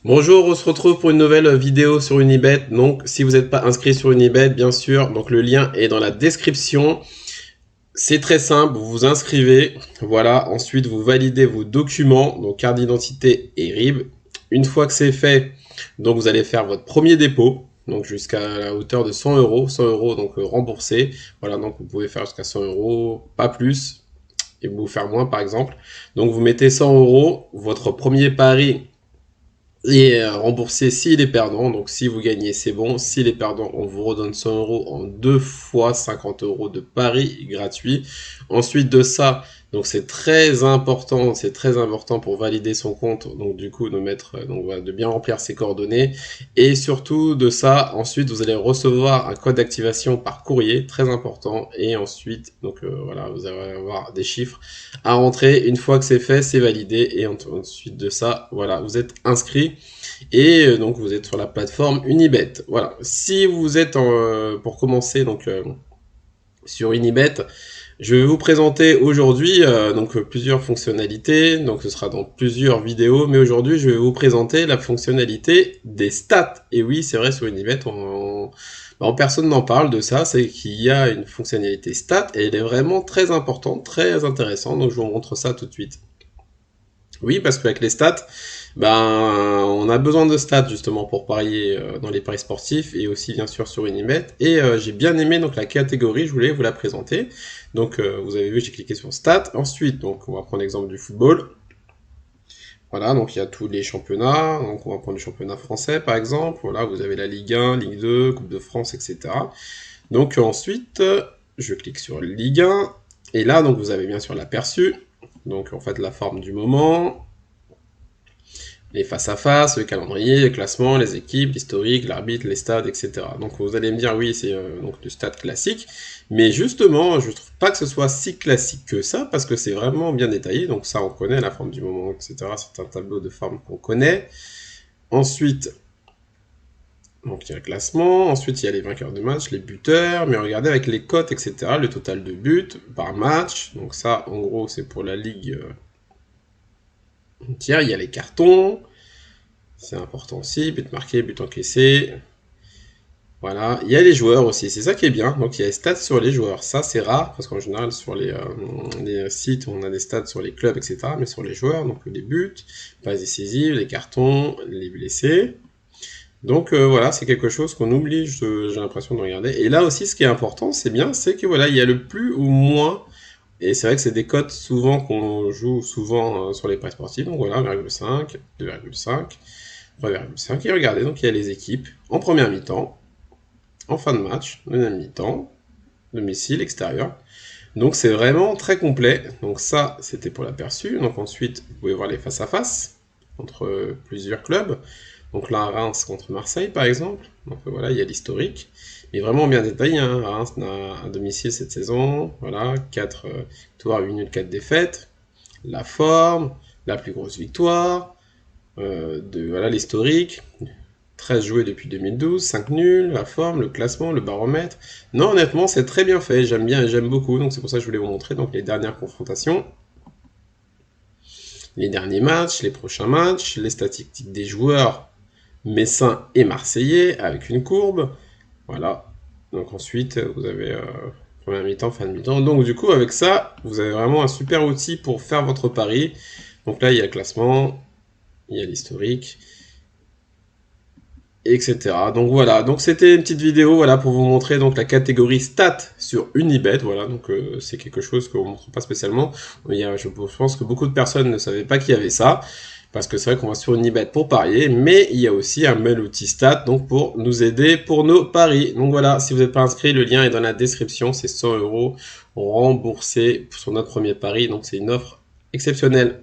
Bonjour, on se retrouve pour une nouvelle vidéo sur Unibet. Donc, si vous n'êtes pas inscrit sur Unibet, bien sûr, donc le lien est dans la description. C'est très simple, vous vous inscrivez, voilà, ensuite vous validez vos documents, donc carte d'identité et RIB. Une fois que c'est fait, donc vous allez faire votre premier dépôt, donc jusqu'à la hauteur de 100 euros, 100 euros donc remboursé. Voilà, donc vous pouvez faire jusqu'à 100 euros, pas plus, et vous faire moins par exemple. Donc vous mettez 100 euros, votre premier pari et remboursé s'il est perdant. Donc si vous gagnez, c'est bon. S'il est perdant, on vous redonne 100 euros en deux fois 50 euros de pari gratuit. Ensuite de ça, donc c'est très important pour valider son compte. Donc du coup, de mettre, donc voilà, de bien remplir ses coordonnées. Et surtout de ça, ensuite vous allez recevoir un code d'activation par courrier, très important. Et ensuite, donc voilà, vous allez avoir des chiffres à rentrer. Une fois que c'est fait, c'est validé. Et ensuite de ça, voilà, vous êtes inscrit. Et donc vous êtes sur la plateforme Unibet. Voilà. Si vous êtes pour commencer donc sur Unibet, je vais vous présenter aujourd'hui donc plusieurs fonctionnalités. Donc ce sera dans plusieurs vidéos, mais aujourd'hui je vais vous présenter la fonctionnalité des stats. Et oui, c'est vrai, sur Unibet, personne n'en parle de ça. C'est qu'il y a une fonctionnalité stats et elle est vraiment très importante, très intéressante. Donc je vous montre ça tout de suite. Oui, parce qu'avec les stats, on a besoin de stats justement pour parier dans les paris sportifs et aussi bien sûr sur Unibet. Et j'ai bien aimé donc la catégorie, je voulais vous la présenter. Donc vous avez vu, j'ai cliqué sur stats. Ensuite, donc on va prendre l'exemple du football. Voilà, donc il y a tous les championnats. Donc on va prendre le championnat français par exemple. Voilà, vous avez la Ligue 1, Ligue 2, Coupe de France, etc. Donc ensuite, je clique sur Ligue 1. Et là, donc vous avez bien sûr l'aperçu. Donc en fait la forme du moment, les face-à-face, le calendrier, le classement, les équipes, l'historique, l'arbitre, les stades, etc. Donc vous allez me dire oui, c'est donc du stade classique, mais justement, je trouve pas que ce soit si classique que ça, parce que c'est vraiment bien détaillé, donc ça on connaît, la forme du moment, etc. C'est un tableau de forme qu'on connaît. Ensuite, donc il y a le classement, ensuite il y a les vainqueurs de match, les buteurs, mais regardez avec les cotes, etc., le total de buts par match, donc ça en gros c'est pour la ligue entière, il y a les cartons, c'est important aussi, but marqué, but encaissé. Voilà, il y a les joueurs aussi, c'est ça qui est bien. Donc il y a les stats sur les joueurs, ça c'est rare, parce qu'en général sur les sites on a des stats sur les clubs, etc. Mais sur les joueurs, donc les buts, passes décisives, les cartons, les blessés. Donc voilà, c'est quelque chose qu'on oublie, j'ai l'impression de regarder. Et là aussi ce qui est important, c'est bien, c'est que voilà, il y a le plus ou moins. Et c'est vrai que c'est des cotes souvent qu'on joue souvent sur les paris sportifs. Donc voilà, 1,5, 2,5. 3,5. Et regardez, donc il y a les équipes en première mi-temps, en fin de match, deuxième mi-temps, domicile, extérieur. Donc c'est vraiment très complet. Donc ça, c'était pour l'aperçu. Donc ensuite, vous pouvez voir les face-à-face entre plusieurs clubs. Donc là, Reims contre Marseille, par exemple. Donc voilà, il y a l'historique. Mais vraiment bien détaillé, hein. Reims a à domicile cette saison. Voilà, 4 victoires, 8 nuls, 4 défaites. La forme, la plus grosse victoire. Voilà l'historique, 13 joués depuis 2012, 5 nuls, la forme, le classement, le baromètre. Non, honnêtement, c'est très bien fait, j'aime bien, j'aime beaucoup, donc c'est pour ça que je voulais vous montrer donc les dernières confrontations, les derniers matchs, les prochains matchs, les statistiques des joueurs messins et marseillais avec une courbe. Voilà. Donc ensuite, vous avez première mi-temps, fin de mi-temps. Donc du coup, avec ça, vous avez vraiment un super outil pour faire votre pari. Donc là, il y a le classement, il y a l'historique, etc. Donc voilà, donc c'était une petite vidéo voilà pour vous montrer donc la catégorie stats sur Unibet. Voilà, donc c'est quelque chose qu'on ne montre pas spécialement. Je pense que beaucoup de personnes ne savaient pas qu'il y avait ça, parce que c'est vrai qu'on va sur Unibet pour parier, mais il y a aussi un bel outil stat donc pour nous aider pour nos paris. Donc voilà, si vous n'êtes pas inscrit, le lien est dans la description, c'est 100 euros remboursés sur notre premier pari, donc c'est une offre exceptionnelle.